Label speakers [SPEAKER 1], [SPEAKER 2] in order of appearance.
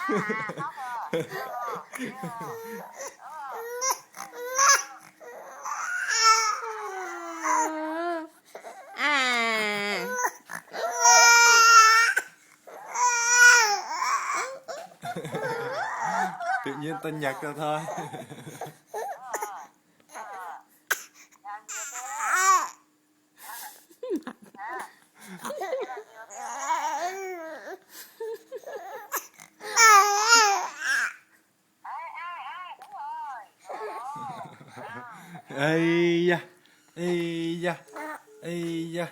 [SPEAKER 1] khóc rồi.
[SPEAKER 2] À.
[SPEAKER 3] Tự nhiên tân nhạc ra thôi. Ây da, ây da, ây da.